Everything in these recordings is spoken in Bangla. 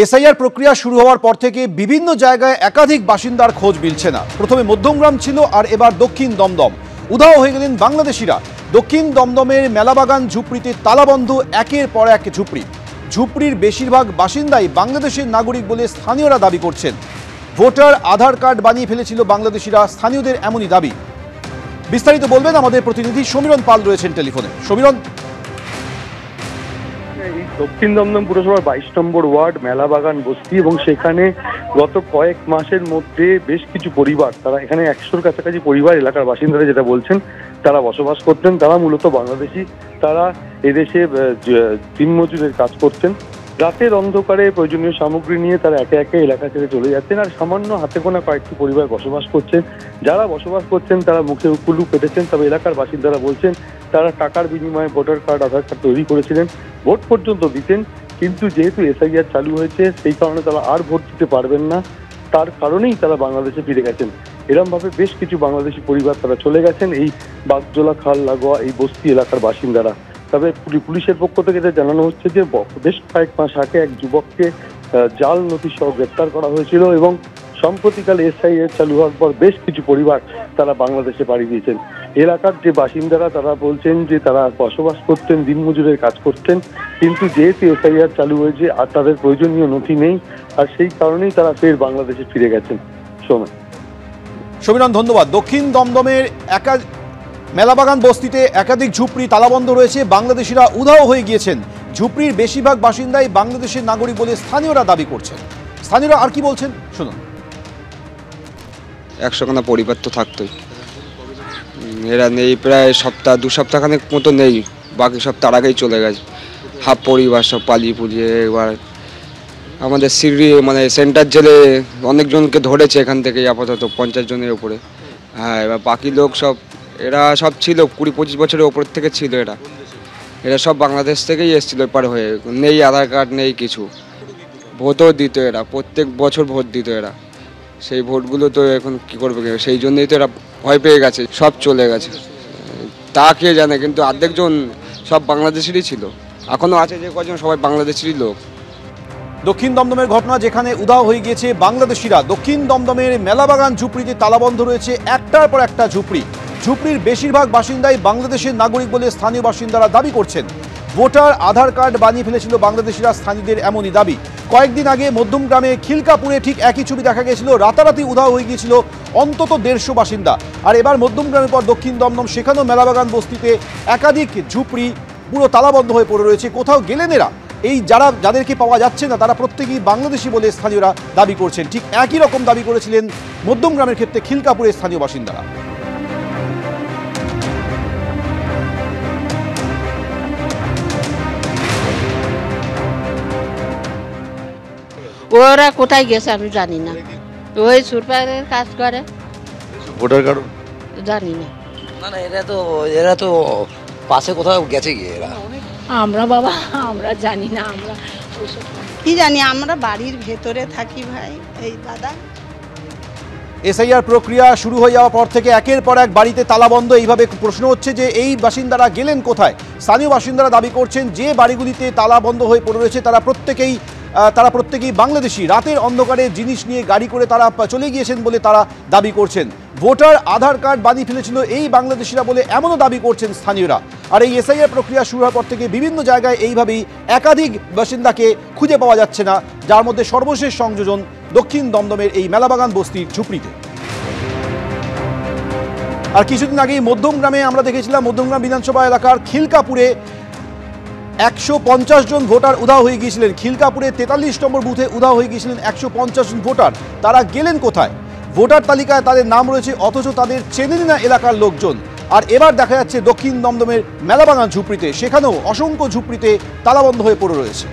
এসআইআর প্রক্রিয়া শুরু হওয়ার পর থেকে বিভিন্ন জায়গায় একাধিক বাসিন্দার খোঁজ মিলছে না। প্রথমে মধ্যমগ্রাম ছিল, আর এবার দক্ষিণ দমদম। উধাও হয়ে গেলেন বাংলাদেশিরা। দক্ষিণ দমদমের মেলাবাগান ঝুপড়িতে তালাবন্ধ একের পর এক ঝুপড়ি। ঝুপড়ির বেশিরভাগ বাসিন্দাই বাংলাদেশের নাগরিক বলে স্থানীয়রা দাবি করছেন। ভোটার আধার কার্ড বানিয়ে ফেলেছিল বাংলাদেশিরা, স্থানীয়দের এমনই দাবি। বিস্তারিত বলবেন আমাদের প্রতিনিধি সমীরণ পাল, রয়েছেন টেলিফোনে। সমীরণ, দক্ষিণ দমদম পুরসভার 22 নম্বর ওয়ার্ড মেলাবাগান বস্তি, এবং সেখানে গত কয়েক মাসের মধ্যে বেশ কিছু পরিবার, তারা এখানে 100-র কাছাকাছি পরিবার, এলাকার বাসিন্দারা যেটা বলছেন, তারা বসবাস করতেন। তারা মূলত বাংলাদেশি। তারা এদেশে দিনমজুরের কাজ করতেন। রাতের অন্ধকারে প্রয়োজনীয় সামগ্রী নিয়ে তারা একে একে এলাকা ছেড়ে চলে যাচ্ছেন, আর সামান্য হাতে গোনা কয়েকটি পরিবার বসবাস করছেন। যারা বসবাস করছেন তারা মুখে কুলু পেটেছেন। তবে এলাকার বাসিন্দারা বলছেন তারা টাকার বিনিময়ে ভোটার কার্ড, আধার কার্ড তৈরি করেছিলেন, ভোট পর্যন্ত দিতেন। কিন্তু যেহেতু এসআইআর চালু হয়েছে, সেই কারণে তারা আর ভোট দিতে পারবেন না। তার কারণেই তারা বাংলাদেশে ফিরে গেছেন। এরমভাবে বেশ কিছু বাংলাদেশি পরিবার তারা চলে গেছেন এই বাগজোলা খাল লাগোয়া এই বস্তি এলাকার বাসিন্দারা। তবে পুলিশের পক্ষ থেকে এটা জানানো হচ্ছে যে বেশ কয়েক মাস আগে এক যুবককে জাল নথি সহ গ্রেপ্তার করা হয়েছিল, এবং সম্প্রতিকালে এসআইআর চালু হওয়ার পর বেশ কিছু পরিবার তারা বাংলাদেশে পাড়ি দিয়েছেন। এলাকার যে বাসিন্দারা তারা বলছেন যে তারা বসবাস করতেন, দিনমজুরের কাজ করতেন, কিন্তু যেহেতু এসআইআর চালু হয়েছে আর তাদের প্রয়োজনীয় নথি নেই, আর সেই কারণেই তারা ফের বাংলাদেশে ফিরে গেছেন। সমীরণ, ধন্যবাদ। দক্ষিণ দমদমের মেলাবাগান বস্তিতে একাধিক ঝুপড়ি তালাবন্ধ রয়েছে। বাংলাদেশিরা উধাও হয়ে গিয়েছেন। ঝুপড়ির বেশিরভাগ বাসিন্দাই বাংলাদেশের নাগরিক বলে স্থানীয়রা দাবি করছেন। স্থানীয়রা আর কি বলছেন শুনুন। 100খানা পরিবার তো থাকতোই, এরা নেই প্রায় দু সপ্তাহখানেক মতো নেই। বাকি সব তার আগেই চলে গেছে। হাফ পরিবার সব পালিয়ে পুলিয়ে। এবার আমাদের সেন্টার জেলে অনেকজনকে ধরেছে এখান থেকে, আপাতত 50 জনের উপরে। হ্যাঁ, এবার বাকি লোক সব এরা সব ছিল 20-25 বছরের ওপর থেকে ছিল। এরা সব বাংলাদেশ থেকেই এসেছিল এপার হয়ে। নেই আধার কার্ড, নেই কিছু। ভোটও দিত এরা, প্রত্যেক বছর ভোট দিত এরা। সেই ভোটগুলো তো এখন কি করবে, সেই জন্যই তো এরা ভয় পেয়ে গেছে, সব চলে গেছে। তা কে জানে, কিন্তু অর্ধেকজন সব বাংলাদেশেরই ছিল। এখনো আছে যে কজন, সবাই বাংলাদেশেরই লোক। দক্ষিণ দমদমের ঘটনা, যেখানে উধাও হয়ে গিয়েছে বাংলাদেশিরা। দক্ষিণ দমদমের মেলাবাগান ঝুপড়িতে তালাবন্ধ রয়েছে একটার পর একটা ঝুপড়ি। ঝুপড়ির বেশিরভাগ বাসিন্দাই বাংলাদেশের নাগরিক বলে স্থানীয় বাসিন্দারা দাবি করছেন। ভোটার আধার কার্ড বানিয়ে ফেলেছিল বাংলাদেশিরা, স্থানীয়দের এমনই দাবি। কয়েকদিন আগে মধ্যমগ্রামে খিলকাপুরে ঠিক একই ছবি দেখা গেছিল। রাতারাতি উধাও হয়ে গিয়েছিল অন্তত 150 বাসিন্দা। আর এবার মধ্যমগ্রামের পর দক্ষিণ দমদম, সেখানেও মেলাবাগান বস্তিতে একাধিক ঝুপড়ি পুরো তালাবন্ধ হয়ে পড়ে রয়েছে। কোথাও গেলেন এরা। এই যাদেরকে পাওয়া যাচ্ছে না, তারা প্রত্যেকেই বাংলাদেশি বলে স্থানীয়রা দাবি করছেন। ঠিক একই রকম দাবি করেছিলেন মধ্যমগ্রামের ক্ষেত্রে খিলকাপুরের স্থানীয় বাসিন্দারা। ওরা কোথায় গেছে আমি জানি না। ওই সুরপারের কাজ করে। ভোটার কার্ড জানি না। না না, এরা তো পাশে কোথাও গেছে গিয়ে এরা। আমরা জানি না। আমরা কি জানি, আমরা বাড়ির ভেতরে থাকি ভাই। এই দাদা, এসআইআর প্রক্রিয়া শুরু হয়ে যাওয়ার পর থেকে একের পর এক বাড়িতে তালাবন্ধ। এইভাবে প্রশ্ন হচ্ছে যে এই বাসিন্দারা গেলেন কোথায়। স্থানীয় বাসিন্দারা দাবি করছেন যে বাড়িগুলিতে তালাবন্ধ হয়ে পড়ে রয়েছে তারা প্রত্যেকেই বাংলাদেশি। রাতের অন্ধকারে জিনিস নিয়ে গাড়ি করে তারা চলে গিয়েছেন বলে তারা দাবি করছেন। ভোটার আধার কার্ড বানিয়ে ফেলেছিল এই বাংলাদেশিরা বলে এমনও দাবি করছেন স্থানীয়রা। আর এই এসআইআর প্রক্রিয়া শুরু হওয়ার পর থেকে বিভিন্ন জায়গায় এইভাবেই একাধিক বাসিন্দাকে খুঁজে পাওয়া যাচ্ছে না, যার মধ্যে সর্বশেষ সংযোজন দক্ষিণ দমদমের এই মেলাবাগান বস্তির ঝুপড়িতে। আর কিছুদিন আগেই মধ্যমগ্রামে আমরা দেখেছিলাম, মধ্যমগ্রাম বিধানসভা এলাকার খিলকাপুরে 150 জন ভোটার উধাও হয়ে গিয়েছিলেন। খিলকাপুরে 43 নম্বর বুথে উধাও হয়ে গিয়েছিলেন 150 জন ভোটার। তারা গেলেন কোথায়? ভোটার তালিকায় তাদের নাম রয়েছে, অথচ তাদের চেনেন না এলাকার লোকজন। আর এবার দেখা যাচ্ছে দক্ষিণ দমদমের মেলাবাগান ঝুপড়িতে, সেখানেও অসংখ্য ঝুপড়িতে তালাবন্ধ হয়ে পড়ে রয়েছে।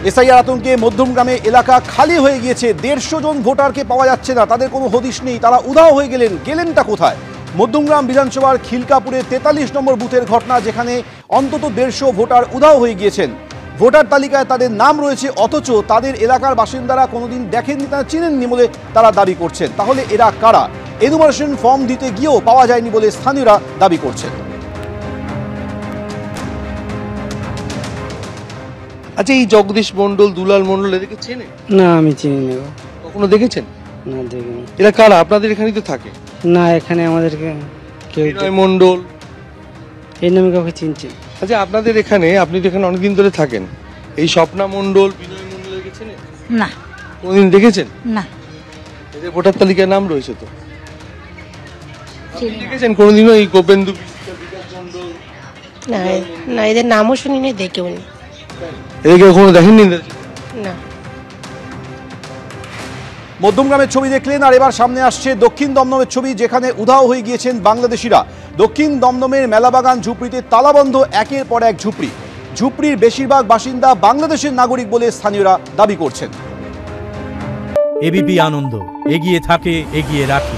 এসআইআর আতঙ্কে মধ্যমগ্রামে এলাকা খালি হয়ে গিয়েছে। 150 জন ভোটারকে পাওয়া যাচ্ছে না, তাদের কোনো হদিশ নেই। তারা উধাও হয়ে গেলেনটা কোথায়? মধ্যমগ্রাম বিধানসভার খিলকাপুরে 43 নম্বর বুথের ঘটনা, যেখানে অন্তত 150 ভোটার উধাও হয়ে গিয়েছেন। ভোটার তালিকায় তাদের নাম রয়েছে, অথচ তাদের এলাকার বাসিন্দারা কোনোদিন দেখেননি, তারা চিনেননি বলে তারা দাবি করছেন। তাহলে এরা কারা? এনুমারেশন ফর্ম দিতে গিয়েও পাওয়া যায়নি বলে স্থানীয়রা দাবি করছেন। আচ্ছা, এই জগদীশ মন্ডল, দুলাল মন্ডল এদেরকে চেনে? না, আমি চিনি না গো। কখনো দেখেছেন? না, দেখিনি। এরা কারা? আপনাদের এখানেই তো থাকে। না, এখানে আমাদেরকে কেউ বিনয় মন্ডল, এই নামে কাউকে চিনছে। আচ্ছা, আপনাদের এখানে, আপনি তো এখানে অনেকদিন ধরে থাকেন, এই স্বপ্না মন্ডল, বিনয় মন্ডল এদেরকে চেনেন? না কোনদিন দেখেছেন? না এদের ভোটার তালিকায় নাম রয়েছে তো? আপনি দেখেছেন কোনোদিনও এই গোপেন্দু বিশ্বাস, বিকাশ মন্ডল? না, না, এদের নামও শুনিনি, দেখেও নি। এদেরকে কখনো দেখেননি? না। মধ্যমগ্রামের ছবি দেখলেন, আর এবার সামনে আসছে দক্ষিণ দমদমের ছবি, যেখানে উধাও হয়ে গিয়েছেন বাংলাদেশিরা। দক্ষিণ দমদমের মেলাবাগান ঝুপড়িতে তালাবন্ধ একের পর এক ঝুপড়ি। ঝুপড়ির বেশিরভাগ বাসিন্দা বাংলাদেশের নাগরিক বলে স্থানীয়রা দাবি করছেন। এবিপি আনন্দ, এগিয়ে থাকে, এগিয়ে রাখে।